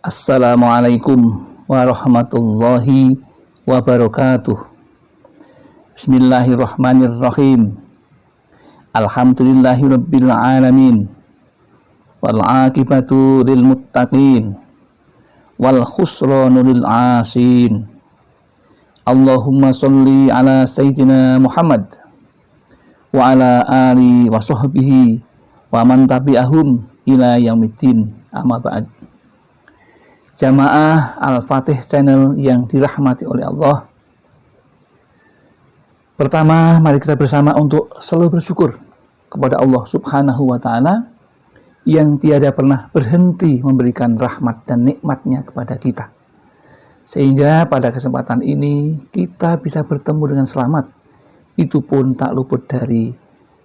Assalamualaikum warahmatullahi wabarakatuh. Bismillahirrahmanirrahim. Alhamdulillahirabbil alamin. Wal aqibatu lil muttaqin. Wal khusranu lil asin. Allahumma sholli ala sayyidina Muhammad wa ala ali wa sahbihi wa man tabi'ahum ila yaumiddin. Amma ba'd. Jamaah Al-Fatih Channel yang dirahmati oleh Allah. Pertama, mari kita bersama untuk selalu bersyukur kepada Allah Subhanahu wa Ta'ala yang tiada pernah berhenti memberikan rahmat dan nikmatnya kepada kita, sehingga pada kesempatan ini kita bisa bertemu dengan selamat. Itu pun tak luput dari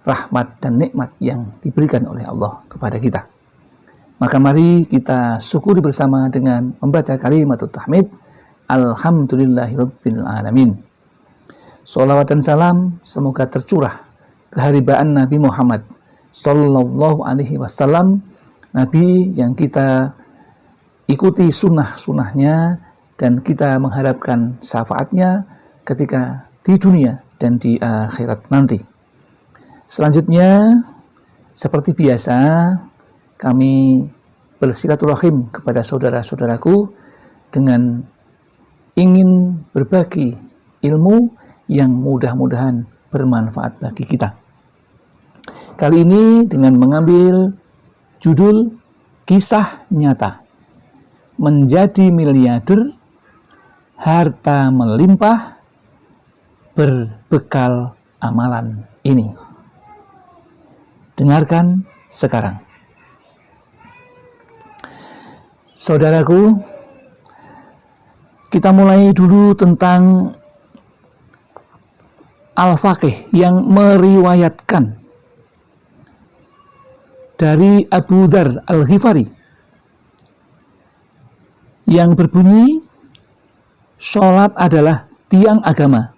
rahmat dan nikmat yang diberikan oleh Allah kepada kita. Maka mari kita syukuri bersama dengan membaca kalimat tahmid. Alhamdulillahirabbil alamin. Sholawat dan salam semoga tercurah keharibaan Nabi Muhammad sallallahu alaihi wasallam, Nabi yang kita ikuti sunnah-sunnahnya dan kita mengharapkan syafaatnya ketika di dunia dan di akhirat nanti. Selanjutnya, seperti biasa, kami bersilaturahim kepada saudara-saudaraku dengan ingin berbagi ilmu yang mudah-mudahan bermanfaat bagi kita. Kali ini dengan mengambil judul Kisah Nyata Menjadi Miliarder, Harta Melimpah, Berbekal Amalan Ini. Dengarkan sekarang. Saudaraku, kita mulai dulu tentang Al-Faqih yang meriwayatkan dari Abu Dzar Al-Ghifari yang berbunyi, sholat adalah tiang agama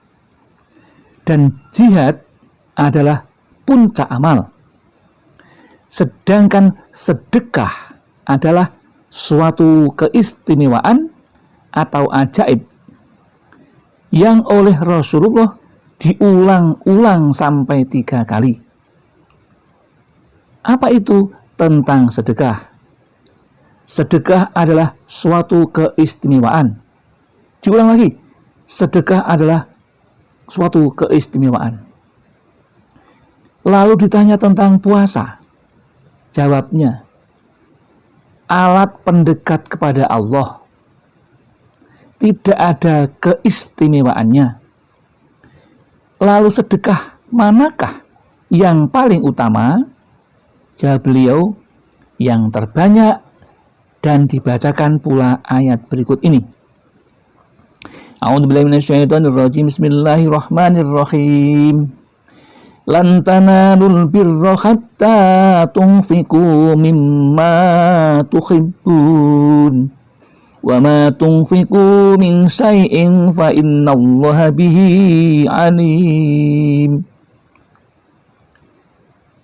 dan jihad adalah puncak amal, sedangkan sedekah adalah suatu keistimewaan atau ajaib yang oleh Rasulullah diulang-ulang sampai 3 kali. Apa itu tentang sedekah? Sedekah adalah suatu keistimewaan. Diulang lagi, sedekah adalah suatu keistimewaan. Lalu ditanya tentang puasa. Jawabnya, alat pendekat kepada Allah. Tidak ada keistimewaannya. Lalu sedekah manakah yang paling utama? Jawab beliau, yang terbanyak, dan dibacakan pula ayat berikut ini. A'udzubillahi minasyaitonirrajim. Bismillahirrahmanirrahim. Lan tanalul birra hatta tunfiqu mimma tuhibbun wa ma tunfiqu min syai'in fa innallaha bihi alim.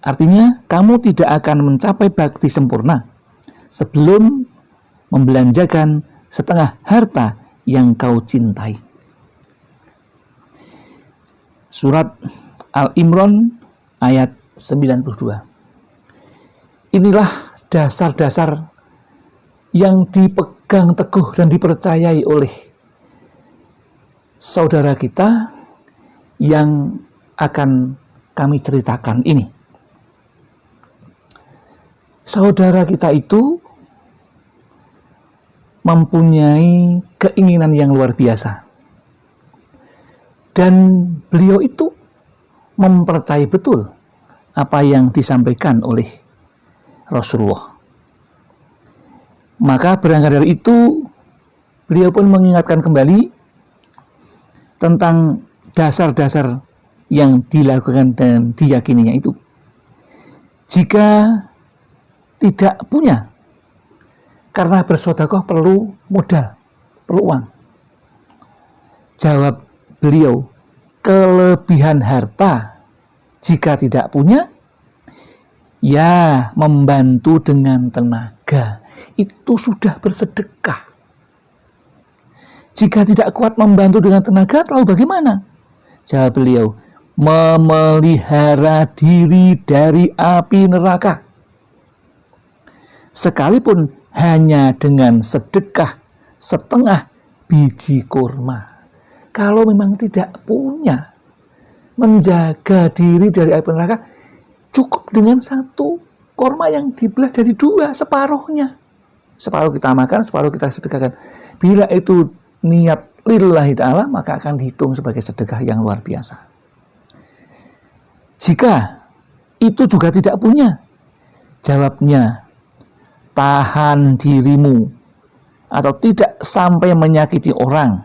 Artinya, kamu tidak akan mencapai bakti sempurna sebelum membelanjakan setengah harta yang kau cintai. Surat Al-Imran ayat 92. Inilah dasar-dasar yang dipegang teguh dan dipercayai oleh saudara kita yang akan kami ceritakan ini. Saudara kita itu mempunyai keinginan yang luar biasa. Dan beliau itu mempercayai betul apa yang disampaikan oleh Rasulullah. Maka berangkat dari itu, beliau pun mengingatkan kembali tentang dasar-dasar yang dilakukan dan diyakininya itu. Jika tidak punya, karena bersedekah perlu modal, perlu uang. Jawab beliau, kelebihan harta jika tidak punya, ya membantu dengan tenaga, itu sudah bersedekah. Jika tidak kuat membantu dengan tenaga, lalu bagaimana? Jawab beliau, memelihara diri dari api neraka. Sekalipun hanya dengan sedekah setengah biji kurma. Kalau memang tidak punya menjaga diri dari api neraka, cukup dengan satu kurma yang dibelah jadi dua, separuhnya. Separuh kita makan, separuh kita sedekahkan. Bila itu niat lillahi ta'ala, maka akan dihitung sebagai sedekah yang luar biasa. Jika itu juga tidak punya, jawabnya, tahan dirimu atau tidak sampai menyakiti orang.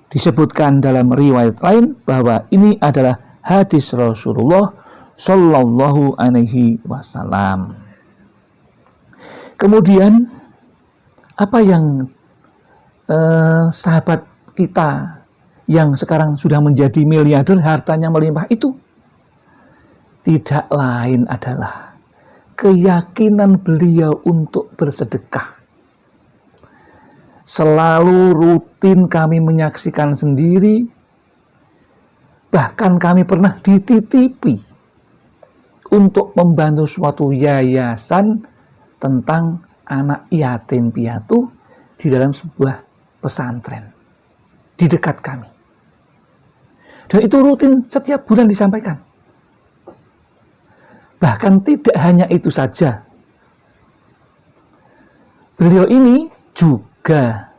Disebutkan dalam riwayat lain bahwa ini adalah hadis Rasulullah Shallallahu Alaihi Wasallam. Kemudian apa yang sahabat kita yang sekarang sudah menjadi miliarder, hartanya melimpah itu tidak lain adalah keyakinan beliau untuk bersedekah. Selalu rutin kami menyaksikan sendiri, bahkan kami pernah dititipi untuk membantu suatu yayasan tentang anak yatim piatu di dalam sebuah pesantren di dekat kami. Dan itu rutin setiap bulan disampaikan. Bahkan tidak hanya itu saja. Beliau ini juga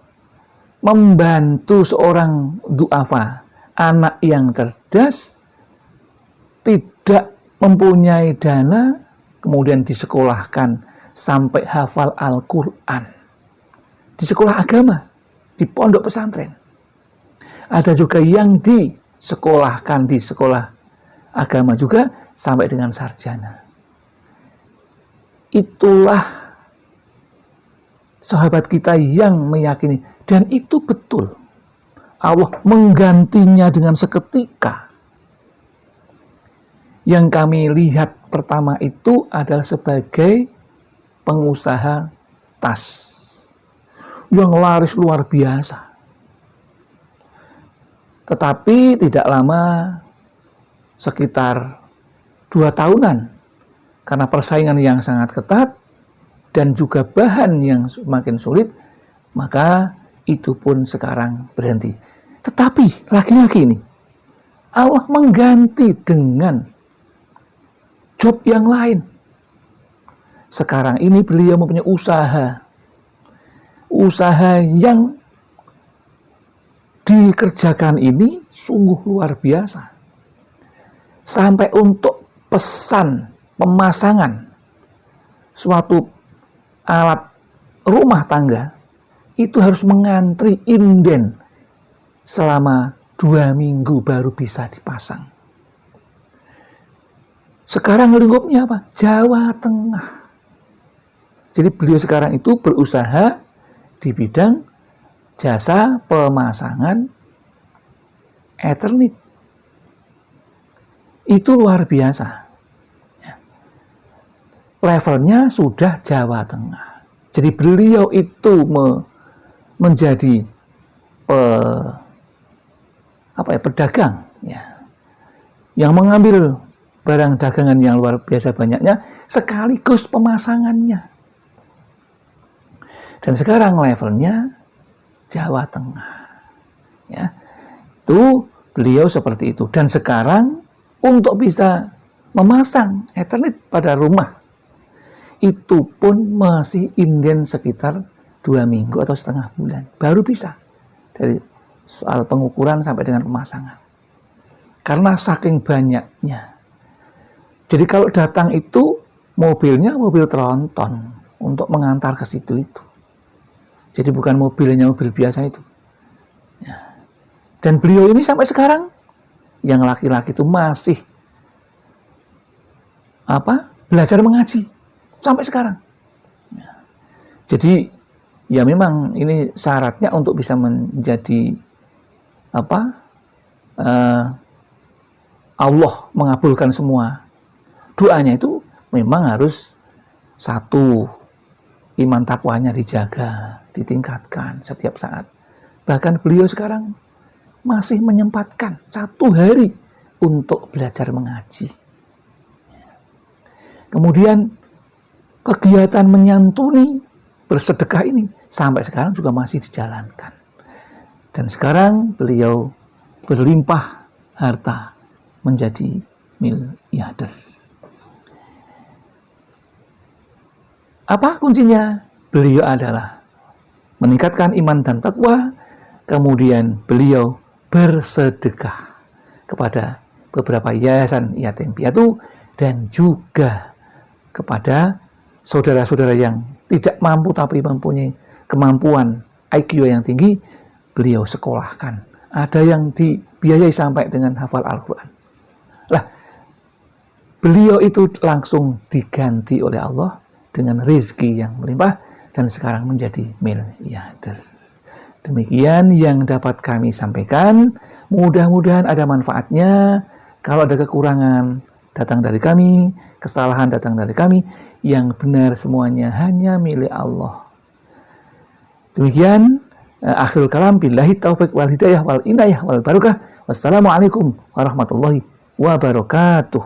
membantu seorang duafa, anak yang cerdas, tidak mempunyai dana, kemudian disekolahkan sampai hafal Al-Quran. Di sekolah agama, di pondok pesantren. Ada juga yang disekolahkan di sekolah agama juga sampai dengan sarjana. Itulah sahabat kita yang meyakini, dan itu betul. Allah menggantinya dengan seketika. Yang kami lihat pertama itu adalah sebagai pengusaha tas yang laris luar biasa. Tetapi tidak lama, sekitar 2 tahunan, karena persaingan yang sangat ketat dan juga bahan yang semakin sulit, maka itu pun sekarang berhenti. Tetapi laki-laki ini Allah mengganti dengan job yang lain. Sekarang ini beliau mempunyai usaha yang dikerjakan ini sungguh luar biasa. Sampai untuk pesan pemasangan suatu alat rumah tangga itu harus mengantri inden selama 2 minggu baru bisa dipasang. Sekarang lingkupnya apa? Jawa Tengah. Jadi beliau sekarang itu berusaha di bidang jasa pemasangan Ethernet. Itu luar biasa. Levelnya sudah Jawa Tengah. Jadi beliau itu menjadi pedagang, ya, yang mengambil barang dagangan yang luar biasa banyaknya sekaligus pemasangannya. Dan sekarang levelnya Jawa Tengah, ya, itu beliau seperti itu. Dan sekarang untuk bisa memasang Ethernet pada rumah itu pun masih inden sekitar 2 minggu atau setengah bulan baru bisa, dari soal pengukuran sampai dengan pemasangan, karena saking banyaknya. Jadi kalau datang itu mobilnya mobil tronton untuk mengantar ke situ itu. Jadi bukan mobilnya mobil biasa itu. Ya. Dan beliau ini sampai sekarang yang laki-laki itu masih belajar mengaji sampai sekarang. Ya. Jadi ya memang ini syaratnya untuk bisa menjadi Allah mengabulkan semua doanya itu memang harus satu iman takwanya dijaga, ditingkatkan setiap saat. Bahkan beliau sekarang masih menyempatkan 1 hari untuk belajar mengaji. Kemudian kegiatan menyantuni, bersedekah ini sampai sekarang juga masih dijalankan. Dan sekarang beliau berlimpah harta menjadi miliarder. Apa kuncinya? Beliau adalah meningkatkan iman dan takwa, kemudian beliau bersedekah kepada beberapa yayasan yatim piatu dan juga kepada saudara-saudara yang tidak mampu tapi mempunyai kemampuan IQ yang tinggi, beliau sekolahkan. Ada yang dibiayai sampai dengan hafal Al-Quran. Lah, beliau itu langsung diganti oleh Allah dengan rezeki yang melimpah dan sekarang menjadi miliarder. Demikian yang dapat kami sampaikan. Mudah-mudahan ada manfaatnya. Kalau ada kekurangan, datang dari kami. Kesalahan datang dari kami. Yang benar semuanya hanya milik Allah. Demikian akhirul kalam. Billahi taufiq wal hidayah wal inayah wal barakah. Wassalamualaikum warahmatullahi wabarakatuh.